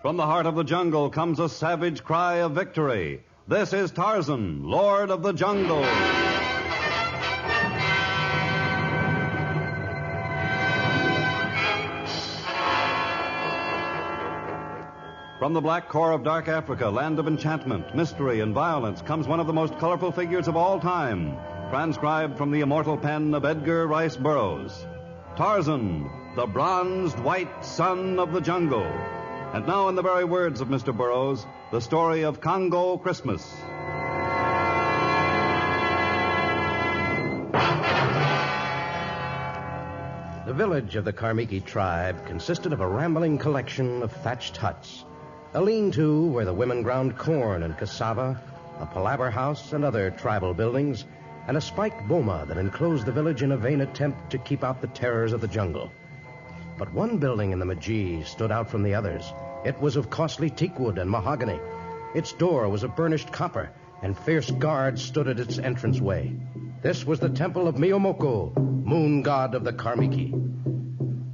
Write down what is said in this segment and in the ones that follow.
From the heart of the jungle comes a savage cry of victory. This is Tarzan, Lord of the Jungle. From the black core of dark Africa, land of enchantment, mystery, and violence, comes one of the most colorful figures of all time, transcribed from the immortal pen of Edgar Rice Burroughs. Tarzan, the bronzed white son of the jungle. And now, in the very words of Mr. Burroughs, the story of Congo Christmas. The village of the Karmiki tribe consisted of a rambling collection of thatched huts, a lean-to where the women ground corn and cassava, a palaver house and other tribal buildings, and a spiked boma that enclosed the village in a vain attempt to keep out the terrors of the jungle. But one building in the Majee stood out from the others. It was of costly teakwood and mahogany. Its door was of burnished copper, and fierce guards stood at its entranceway. This was the temple of Miyomoko, moon god of the Karmiki.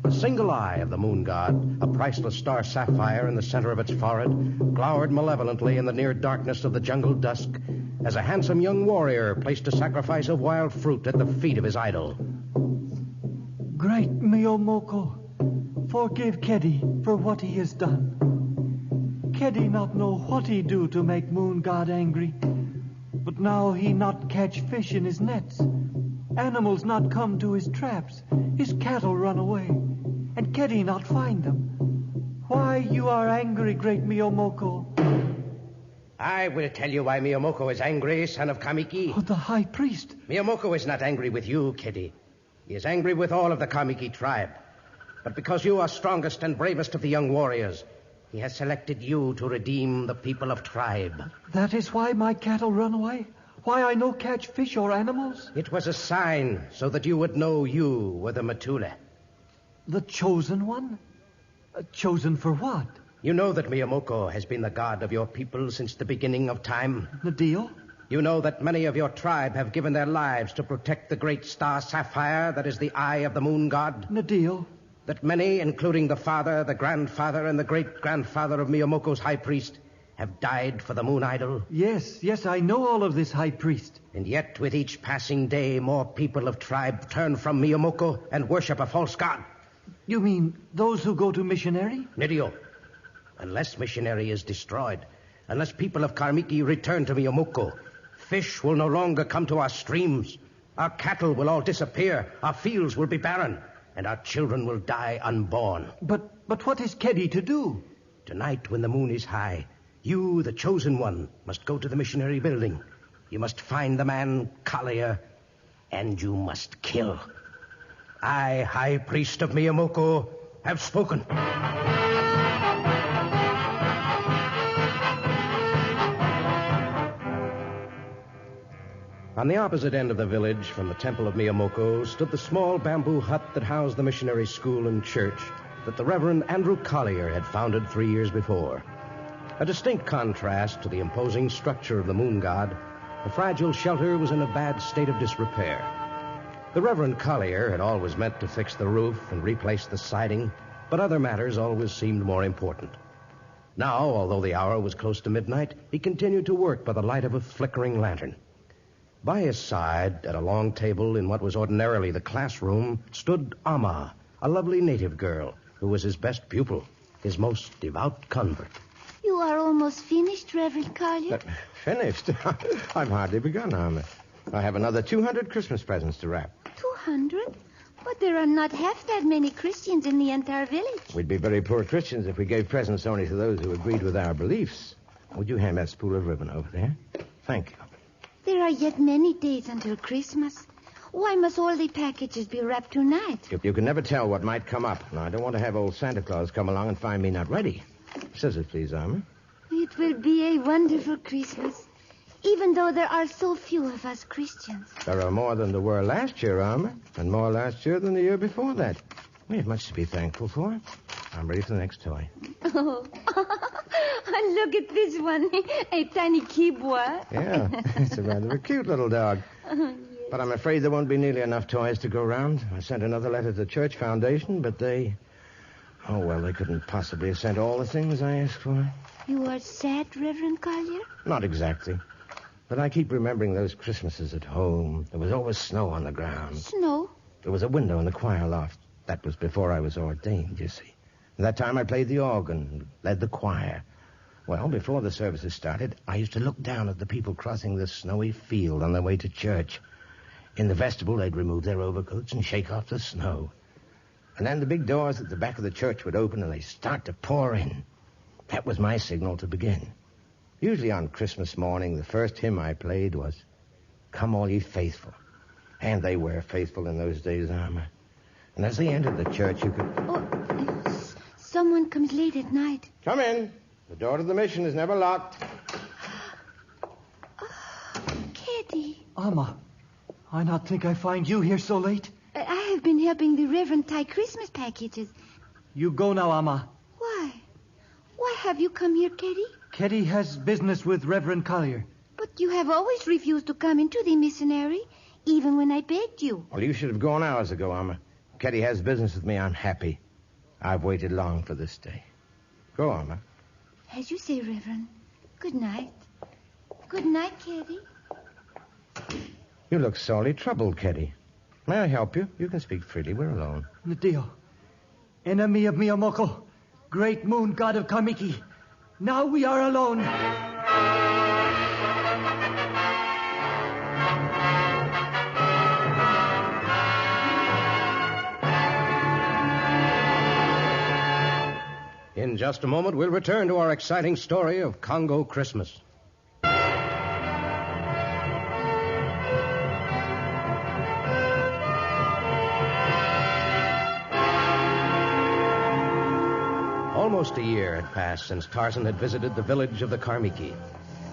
The single eye of the moon god, a priceless star sapphire in the center of its forehead, glowered malevolently in the near darkness of the jungle dusk as a handsome young warrior placed a sacrifice of wild fruit at the feet of his idol. Great Miyomoko, forgive Kedi for what he has done. Kedi not know what he do to make moon god angry, but now he not catch fish in his nets. Animals not come to his traps. His cattle run away, and Kedi not find them. Why you are angry, great Miyomoko? I will tell you why Miyomoko is angry, son of Kamiki. Oh, the high priest. Miyomoko is not angry with you, Kedi. He is angry with all of the Kamiki tribe. But because you are strongest and bravest of the young warriors, he has selected you to redeem the people of tribe. That is why my cattle run away? Why I no catch fish or animals? It was a sign so that you would know you were the Matule. The chosen one? Chosen for what? You know that Miyomoko has been the god of your people since the beginning of time. The deal? You know that many of your tribe have given their lives to protect the great star sapphire that is the eye of the moon god. The deal? That many, including the father, the grandfather, and the great-grandfather of Miyomoko's high priest, have died for the moon idol? Yes, I know all of this, high priest. And yet, with each passing day, more people of tribe turn from Miyomoko and worship a false god. You mean those who go to missionary? Nidio, unless missionary is destroyed, unless people of Karmiki return to Miyomoko, fish will no longer come to our streams. Our cattle will all disappear. Our fields will be barren. And our children will die unborn. But what is Kedi to do? Tonight, when the moon is high, you, the chosen one, must go to the missionary building. You must find the man Collier, and you must kill. I, high priest of Miyomoko, have spoken. On the opposite end of the village from the temple of Miyomoko stood the small bamboo hut that housed the missionary school and church that the Reverend Andrew Collier had founded 3 years before. A distinct contrast to the imposing structure of the moon god, the fragile shelter was in a bad state of disrepair. The Reverend Collier had always meant to fix the roof and replace the siding, but other matters always seemed more important. Now, although the hour was close to midnight, he continued to work by the light of a flickering lantern. By his side, at a long table in what was ordinarily the classroom, stood Amma, a lovely native girl who was his best pupil, his most devout convert. You are almost finished, Reverend Collier. Finished? I've hardly begun, Amma. I have another 200 Christmas presents to wrap. 200? But there are not half that many Christians in the entire village. We'd be very poor Christians if we gave presents only to those who agreed with our beliefs. Would you hand that spool of ribbon over there? Thank you. There are yet many days until Christmas. Why must all the packages be wrapped tonight? You can never tell what might come up. Now, I don't want to have old Santa Claus come along and find me not ready. Scissors, please, Alma. It will be a wonderful Christmas, even though there are so few of us Christians. There are more than there were last year, Alma, and more last year than the year before that. We have much to be thankful for. I'm ready for the next toy. Oh, look at this one. A tiny kibwa. Yeah, it's a rather cute little dog. Yes. But I'm afraid there won't be nearly enough toys to go round. I sent another letter to the Church Foundation, but they Oh, well, they couldn't possibly have sent all the things I asked for. You are sad, Reverend Collier? Not exactly. But I keep remembering those Christmases at home. There was always snow on the ground. Snow? There was a window in the choir loft. That was before I was ordained, you see. At that time, I played the organ, led the choir. Well, before the services started, I used to look down at the people crossing the snowy field on their way to church. In the vestibule, they'd remove their overcoats and shake off the snow. And then the big doors at the back of the church would open and they'd start to pour in. That was my signal to begin. Usually on Christmas morning, the first hymn I played was, "Come All Ye Faithful." And they were faithful in those days, Alma. And as they entered the church, you could... Oh, someone comes late at night. Come in. The door to the mission is never locked. Kitty. Amma, I not think I find you here so late. I have been helping the Reverend tie Christmas packages. You go now, Amma. Why? Why have you come here, Kitty? Kitty has business with Reverend Collier. But you have always refused to come into the missionary, even when I begged you. Well, you should have gone hours ago, Alma. Ketty has business with me. I'm happy. I've waited long for this day. Go, Alma. As you say, Reverend. Good night. Good night, Kitty. You look sorely troubled, Ketty. May I help you? You can speak freely. We're alone. Nadio, enemy of Miyamoko, great moon god of Kamiki. Now we are alone. In just a moment, we'll return to our exciting story of Congo Christmas. Almost a year had passed since Tarzan had visited the village of the Karmiki.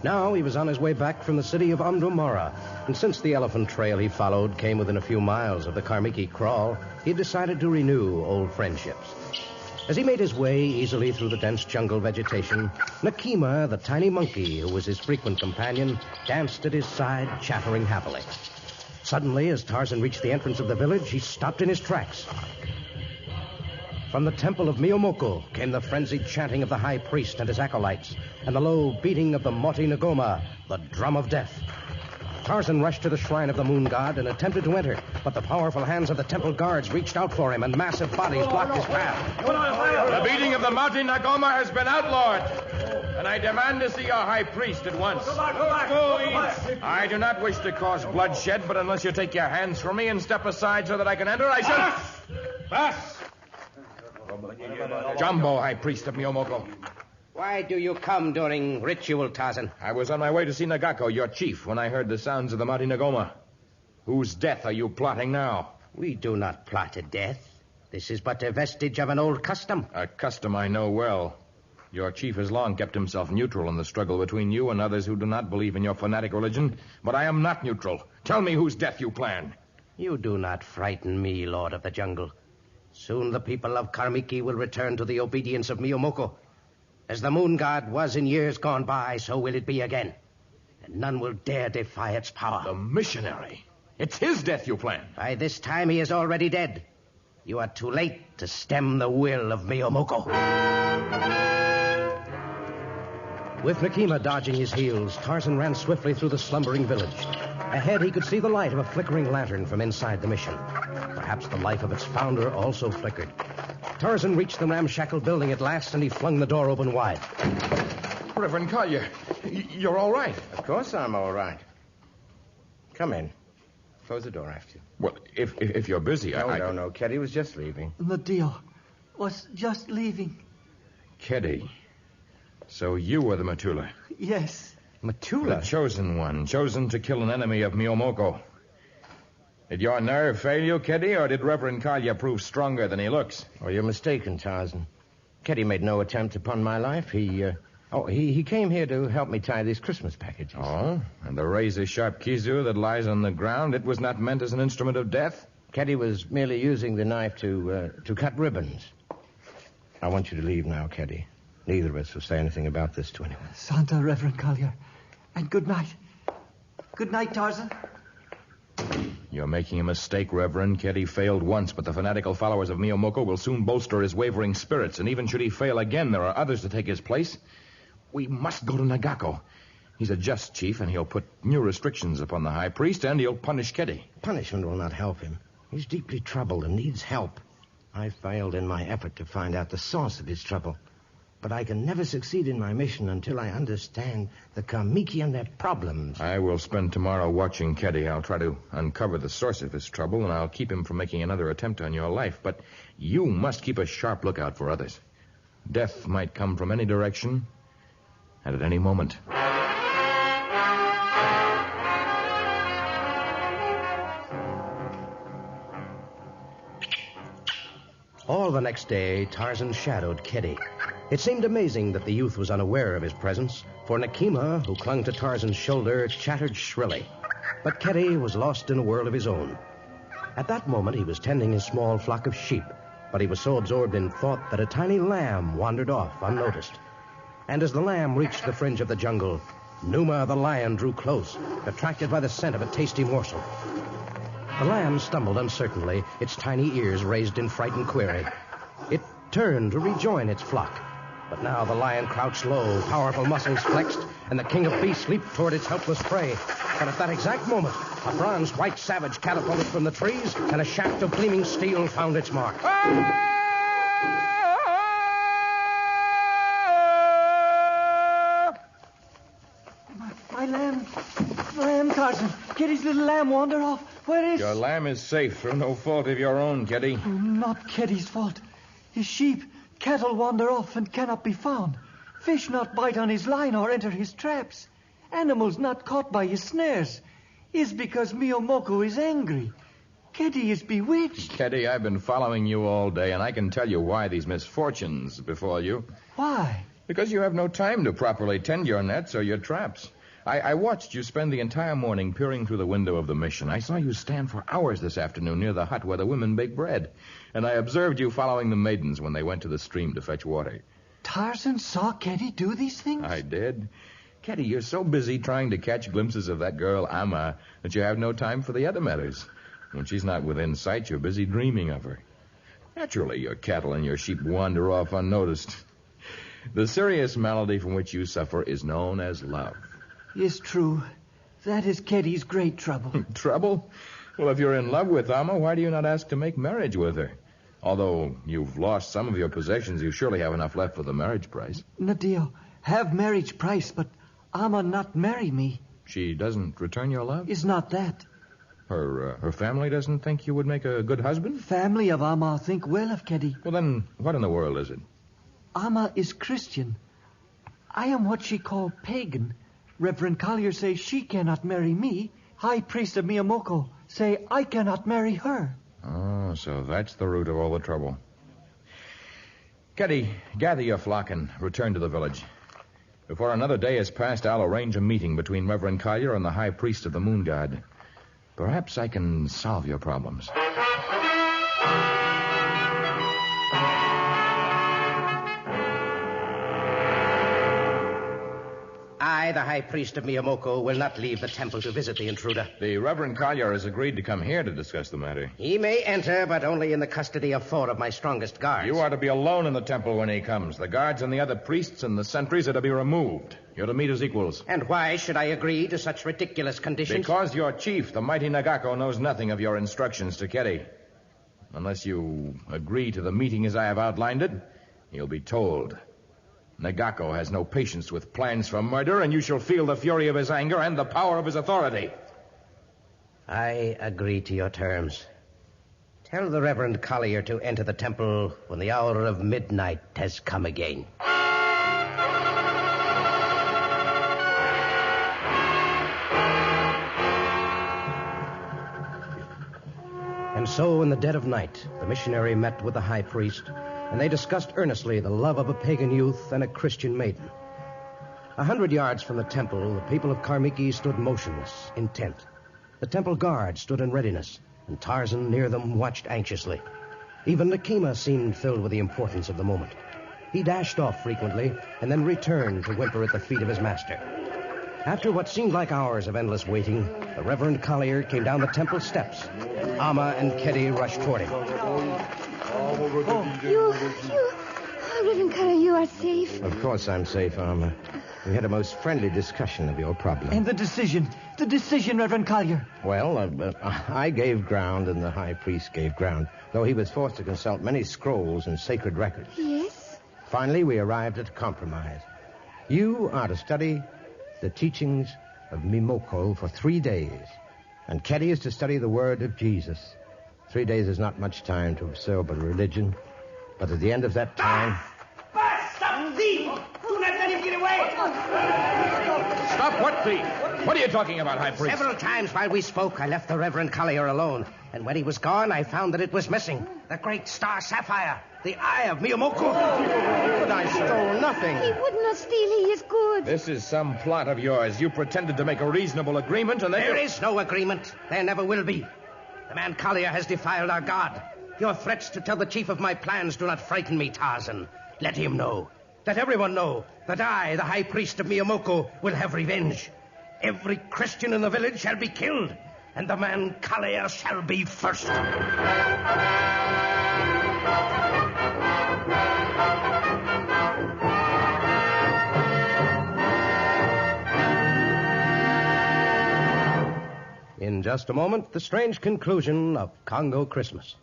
Now he was on his way back from the city of Amdumara, and since the elephant trail he followed came within a few miles of the Karmiki kraal, he decided to renew old friendships. As he made his way easily through the dense jungle vegetation, Nakima, the tiny monkey who was his frequent companion, danced at his side, chattering happily. Suddenly, as Tarzan reached the entrance of the village, he stopped in his tracks. From the temple of Miyomoko came the frenzied chanting of the high priest and his acolytes, and the low beating of the Moti Ngoma, the drum of death. Tarzan rushed to the shrine of the moon god and attempted to enter, but the powerful hands of the temple guards reached out for him, and massive bodies blocked his path. The beating of the Moti Ngoma has been outlawed, and I demand to see your high priest at once. Go back. I do not wish to cause bloodshed, but unless you take your hands from me and step aside so that I can enter, I shall... Pass! Jumbo, high priest of Miyomoko. Why do you come during ritual, Tarzan? I was on my way to see Nagako, your chief, when I heard the sounds of the Moti Ngoma. Whose death are you plotting now? We do not plot a death. This is but a vestige of an old custom. A custom I know well. Your chief has long kept himself neutral in the struggle between you and others who do not believe in your fanatic religion, but I am not neutral. Tell me whose death you plan. You do not frighten me, Lord of the Jungle. Soon the people of Karmiki will return to the obedience of Miyomoko. As the moon god was in years gone by, so will it be again. And none will dare defy its power. The missionary. It's his death you plan. By this time he is already dead. You are too late to stem the will of Miyomoko. With Nakima dodging his heels, Tarzan ran swiftly through the slumbering village. Ahead, he could see the light of a flickering lantern from inside the mission. Perhaps the life of its founder also flickered. Tarzan reached the ramshackle building at last, and he flung the door open wide. Reverend Collier, you're all right. Of course I'm all right. Come in. Close the door after you. Well, if you're busy, No. Ketty was just leaving. Nadio was just leaving. Keddy. So you were the Matula. Yes. Matula? The chosen one, chosen to kill an enemy of Miyomoko. Did your nerve fail you, Keddy, or did Reverend Collier prove stronger than he looks? Oh, you're mistaken, Tarzan. Ketty made no attempt upon my life. He came here to help me tie these Christmas packages. Oh? And the razor-sharp kizu that lies on the ground, it was not meant as an instrument of death? Ketty was merely using the knife to cut ribbons. I want you to leave now, Ketty. Neither of us will say anything about this to anyone. Santa, Reverend Collier. And good night. Good night, Tarzan. You're making a mistake, Reverend. Keddy failed once, but the fanatical followers of Miyomoko will soon bolster his wavering spirits, and even should he fail again, there are others to take his place. We must go to Nagako. He's a just chief, and he'll put new restrictions upon the high priest, and he'll punish Keddy. Punishment will not help him. He's deeply troubled and needs help. I failed in my effort to find out the source of his trouble. But I can never succeed in my mission until I understand the Kamiki and their problems. I will spend tomorrow watching Keddy. I'll try to uncover the source of his trouble, and I'll keep him from making another attempt on your life. But you must keep a sharp lookout for others. Death might come from any direction and at any moment. All the next day, Tarzan shadowed Keddy. It seemed amazing that the youth was unaware of his presence, for Nakima, who clung to Tarzan's shoulder, chattered shrilly. But Keddy was lost in a world of his own. At that moment, he was tending his small flock of sheep, but he was so absorbed in thought that a tiny lamb wandered off unnoticed. And as the lamb reached the fringe of the jungle, Numa the lion drew close, attracted by the scent of a tasty morsel. The lamb stumbled uncertainly, its tiny ears raised in frightened query. It turned to rejoin its flock. But now the lion crouched low, powerful muscles flexed, and the king of beasts leaped toward its helpless prey. But at that exact moment, a bronze white savage catapulted from the trees, and a shaft of gleaming steel found its mark. My lamb, Tarzan. Keddy's little lamb wandered off. Where is... Your lamb is safe through no fault of your own, Keddy. Oh, not Keddy's fault. His sheep, cattle wander off and cannot be found. Fish not bite on his line or enter his traps. Animals not caught by his snares. Is because Miyomoko is angry. Keddy is bewitched. Keddy, I've been following you all day, and I can tell you why these misfortunes befall you. Why? Because you have no time to properly tend your nets or your traps. I watched you spend the entire morning peering through the window of the mission. I saw you stand for hours this afternoon near the hut where the women bake bread. And I observed you following the maidens when they went to the stream to fetch water. Tarzan saw Keddy do these things? I did. Keddy, you're so busy trying to catch glimpses of that girl, Amma, that you have no time for the other matters. When she's not within sight, you're busy dreaming of her. Naturally, your cattle and your sheep wander off unnoticed. The serious malady from which you suffer is known as love. Is true. That is Keddy's great trouble. Trouble? Well, if you're in love with Amma, why do you not ask to make marriage with her? Although you've lost some of your possessions, you surely have enough left for the marriage price. Nadio, have marriage price, but Amma not marry me. She doesn't return your love? Is not that. Her family doesn't think you would make a good husband? Family of Amma think well of Keddy. Well, then, what in the world is it? Amma is Christian. I am what she call pagan. Reverend Collier say she cannot marry me. High priest of Miyomoko say I cannot marry her. Oh, so that's the root of all the trouble. Keddy, gather your flock and return to the village. Before another day has passed, I'll arrange a meeting between Reverend Collier and the high priest of the moon god. Perhaps I can solve your problems. I, the high priest of Miyomoko, will not leave the temple to visit the intruder. The Reverend Collier has agreed to come here to discuss the matter. He may enter, but only in the custody of 4 of my strongest guards. You are to be alone in the temple when he comes. The guards and the other priests and the sentries are to be removed. You're to meet as equals. And why should I agree to such ridiculous conditions? Because your chief, the mighty Nagako, knows nothing of your instructions to Keddy. Unless you agree to the meeting as I have outlined it, you'll be told. Nagako has no patience with plans for murder, and you shall feel the fury of his anger and the power of his authority. I agree to your terms. Tell the Reverend Collier to enter the temple when the hour of midnight has come again. And so, in the dead of night, the missionary met with the high priest, and they discussed earnestly the love of a pagan youth and a Christian maiden. 100 yards from the temple, the people of Karmiki stood motionless, intent. The temple guard stood in readiness, and Tarzan near them watched anxiously. Even Nakima seemed filled with the importance of the moment. He dashed off frequently, and then returned to whimper at the feet of his master. After what seemed like hours of endless waiting, the Reverend Collier came down the temple steps. Amma and Keddy rushed toward him. Reverend Collier, you are safe. Of course I'm safe, Amma. We had a most friendly discussion of your problem. And the decision, Reverend Collier. Well, I gave ground and the high priest gave ground, though he was forced to consult many scrolls and sacred records. Yes? Finally, we arrived at a compromise. You are to study the teachings of Mimoko for 3 days, and Keddy is to study the word of Jesus. 3 days is not much time to absorb a religion, but at the end of that time... Stop, thief! Do not let him get away! Stop what thief? What are you talking about, High Priest? Several times while we spoke, I left the Reverend Collier alone. And when he was gone, I found that it was missing. The great star sapphire. The eye of Miyamoko. But I stole nothing. He would not steal. He is good. This is some plot of yours. You pretended to make a reasonable agreement, and then There is no agreement. There never will be. The man Collier has defiled our God. Your threats to tell the chief of my plans do not frighten me, Tarzan. Let him know. Let everyone know that I, the high priest of Miyamoko, will have revenge. Every Christian in the village shall be killed, and the man Collier shall be first. In just a moment, the strange conclusion of Congo Christmas.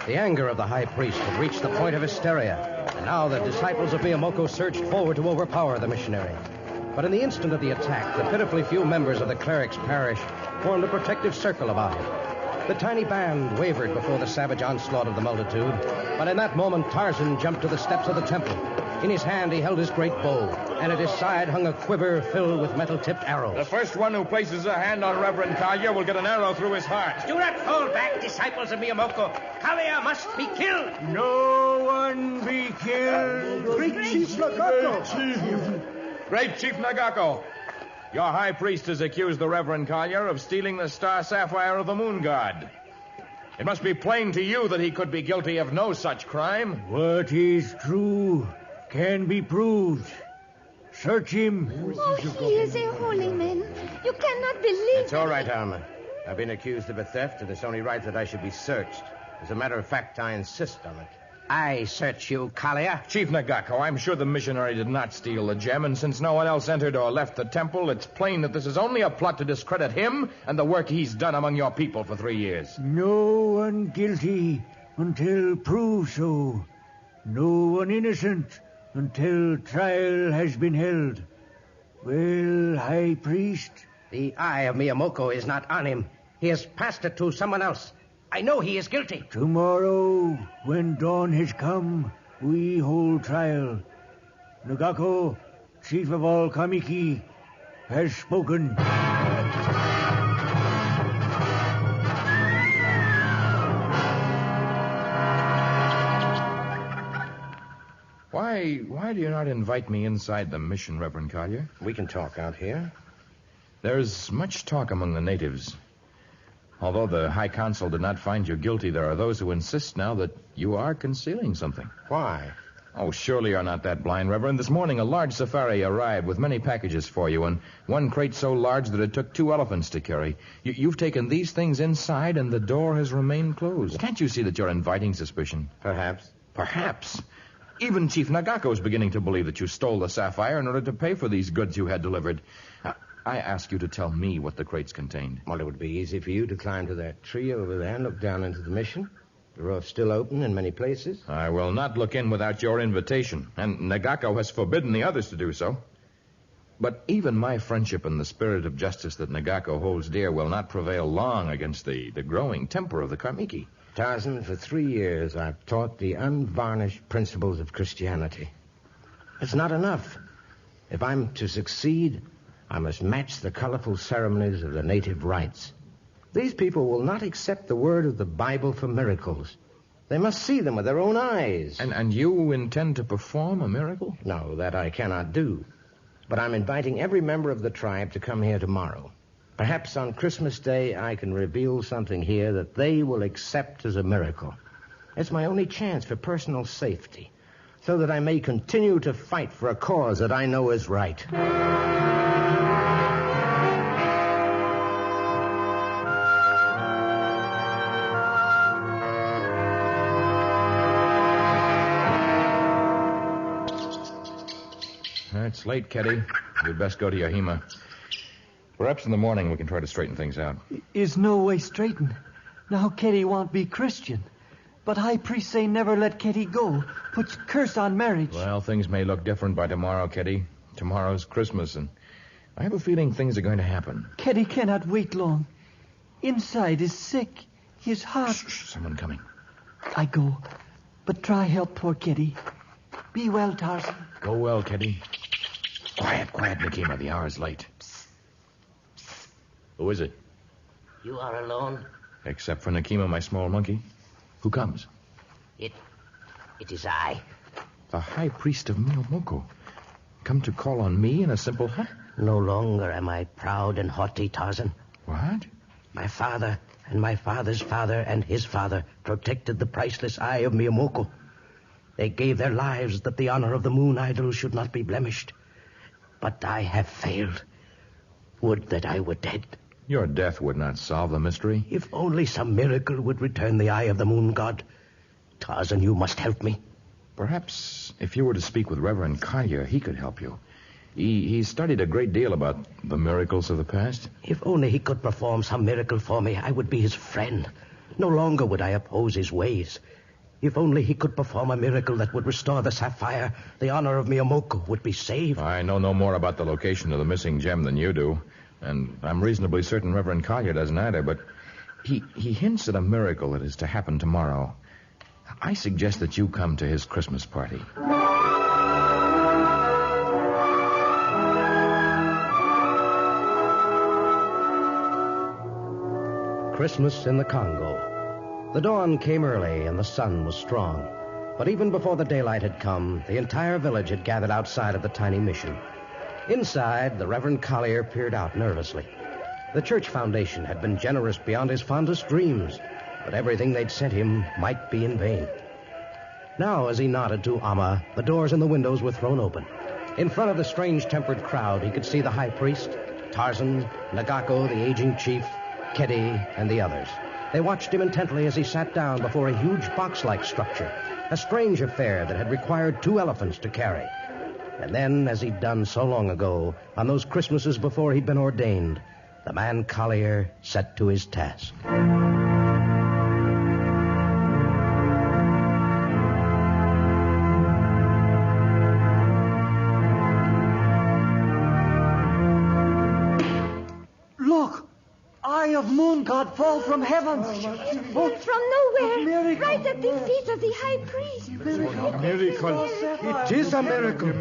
The anger of the high priest had reached the point of hysteria, and now the disciples of Miyamoko surged forward to overpower the missionary. But in the instant of the attack, the pitifully few members of the cleric's parish formed a protective circle about him. The tiny band wavered before the savage onslaught of the multitude, but in that moment Tarzan jumped to the steps of the temple. In his hand he held his great bow, and at his side hung a quiver filled with metal-tipped arrows. the first one who places a hand on Reverend Collier will get an arrow through his heart. Do not fall back, disciples of Miyamoko. Collier must be killed. No one be killed. Great Chief Nagako! Great Chief Nagako, your high priest has accused the Reverend Collier of stealing the star sapphire of the moon god. It must be plain to you that he could be guilty of no such crime. What is true can be proved. Search him. Oh, he is a holy man. You cannot believe It's all right, Alma. I've been accused of a theft, and it's only right that I should be searched. As a matter of fact, I insist on it. I search you, Collier. Chief Nagako, I'm sure the missionary did not steal the gem, and since no one else entered or left the temple, it's plain that this is only a plot to discredit him and the work he's done among your people for 3 years. No one guilty until proved so. No one innocent until trial has been held. Well, High Priest? The eye of Miyamoko is not on him. He has passed it to someone else. I know he is guilty. Tomorrow, when dawn has come, we hold trial. Nagako, chief of all Kamiki, has spoken. Why do you not invite me inside the mission, Reverend Collier? We can talk out here. There's much talk among the natives. Although the High Council did not find you guilty, there are those who insist now that you are concealing something. Why? Oh, surely you're not that blind, Reverend. This morning, a large safari arrived with many packages for you, and one crate so large that it took 2 elephants to carry. You've taken these things inside, and the door has remained closed. Can't you see that you're inviting suspicion? Perhaps. Perhaps. Even Chief Nagako is beginning to believe that you stole the sapphire in order to pay for these goods you had delivered. I ask you to tell me what the crates contained. Well, it would be easy for you to climb to that tree over there and look down into the mission. The roof's still open in many places. I will not look in without your invitation, and Nagako has forbidden the others to do so. But even my friendship and the spirit of justice that Nagako holds dear will not prevail long against the growing temper of the Karmiki. Tarzan, for 3 years, I've taught the unvarnished principles of Christianity. It's not enough. If I'm to succeed, I must match the colorful ceremonies of the native rites. These people will not accept the word of the Bible for miracles. They must see them with their own eyes. And you intend to perform a miracle? No, that I cannot do. But I'm inviting every member of the tribe to come here tomorrow. Perhaps on Christmas Day I can reveal something here that they will accept as a miracle. It's my only chance for personal safety, so that I may continue to fight for a cause that I know is right. It's late, Keddy. You'd best go to Yahima. Perhaps in the morning we can try to straighten things out. Is no way straightened. Now Keddy won't be Christian. But high priest say never let Keddy go. Puts curse on marriage. Well, things may look different by tomorrow, Keddy. Tomorrow's Christmas, and I have a feeling things are going to happen. Keddy cannot wait long. Inside is sick. His heart... Shh, someone coming. I go. But try help poor Keddy. Be well, Tarzan. Go well, Keddy. Quiet, Nakima. The hour's late. Who is it? You are alone? Except for Nakima, my small monkey. Who comes? It is I. The high priest of Miyomoko. Come to call on me in a simple hut? No longer am I proud and haughty, Tarzan. What? My father and my father's father and his father protected the priceless eye of Miyomoko. They gave their lives that the honor of the moon idol should not be blemished. But I have failed. Would that I were dead. Your death would not solve the mystery. If only some miracle would return the eye of the moon god. Tarzan, you must help me. Perhaps if you were to speak with Reverend Collier, he could help you. He studied a great deal about the miracles of the past. If only he could perform some miracle for me, I would be his friend. No longer would I oppose his ways. If only he could perform a miracle that would restore the sapphire, the honor of Miyomoko would be saved. I know no more about the location of the missing gem than you do, and I'm reasonably certain Reverend Collier doesn't either, but he hints at a miracle that is to happen tomorrow. I suggest that you come to his Christmas party. Christmas in the Congo. The dawn came early and the sun was strong. But even before the daylight had come, the entire village had gathered outside of the tiny mission. Inside, the Reverend Collier peered out nervously. The church foundation had been generous beyond his fondest dreams, but everything they'd sent him might be in vain. Now, as he nodded to Amma, the doors and the windows were thrown open. In front of the strange-tempered crowd, he could see the high priest, Tarzan, Nagako, the aging chief, Keddy, and the others. They watched him intently as he sat down before a huge box-like structure, a strange affair that had required 2 elephants to carry. And then, as he'd done so long ago, on those Christmases before he'd been ordained, the man Collier set to his task. Look! Eye of moon god fall from heaven. From nowhere, right at the feet of the high priest. Miracle. It is a miracle.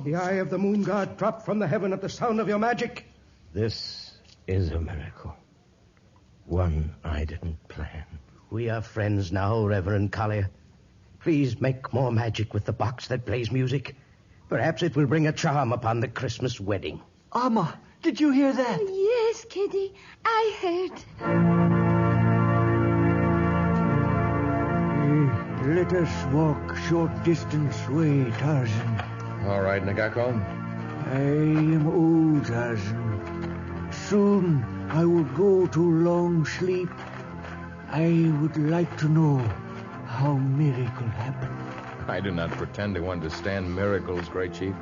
The eye of the moon god dropped from the heaven at the sound of your magic. This is a miracle. One I didn't plan. We are friends now, Reverend Collier. Please make more magic with the box that plays music. Perhaps it will bring a charm upon the Christmas wedding. Amma, did you hear that? Yes, Keddy, I heard. Let us walk short distance way, Tarzan. All right, Nagako. I am old, Tarzan. Soon I will go to long sleep. I would like to know how miracle happened. I do not pretend to understand miracles, Great Chief.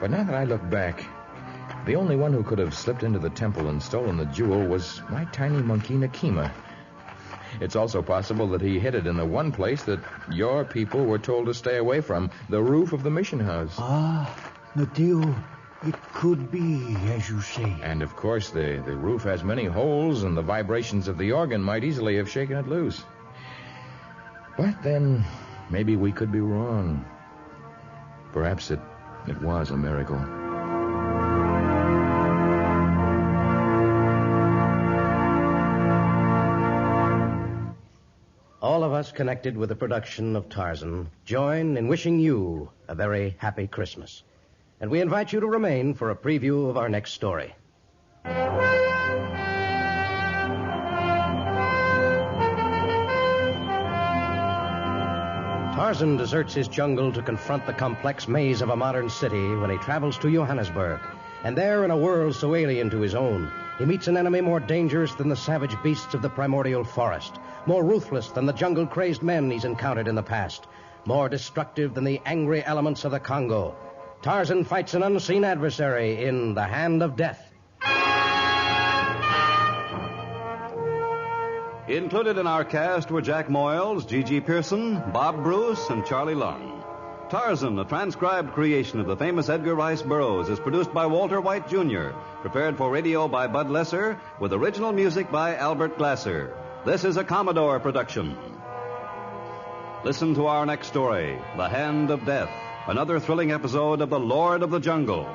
But now that I look back, the only one who could have slipped into the temple and stolen the jewel was my tiny monkey, Nakima. It's also possible that he hid it in the one place that your people were told to stay away from, the roof of the mission house. Ah, Natio, it could be, as you say. And, of course, the roof has many holes, and the vibrations of the organ might easily have shaken it loose. But then, maybe we could be wrong. Perhaps it was a miracle. All of us connected with the production of Tarzan join in wishing you a very happy Christmas. And we invite you to remain for a preview of our next story. Tarzan deserts his jungle to confront the complex maze of a modern city when he travels to Johannesburg. And there, in a world so alien to his own, he meets an enemy more dangerous than the savage beasts of the primordial forest, more ruthless than the jungle-crazed men he's encountered in the past, more destructive than the angry elements of the Congo. Tarzan fights an unseen adversary in The Hand of Death. Included in our cast were Jack Moyles, G.G. Pearson, Bob Bruce, and Charlie Lung. Tarzan, a transcribed creation of the famous Edgar Rice Burroughs, is produced by Walter White, Jr., prepared for radio by Bud Lesser, with original music by Albert Glasser. This is a Commodore production. Listen to our next story, The Hand of Death, another thrilling episode of The Lord of the Jungle.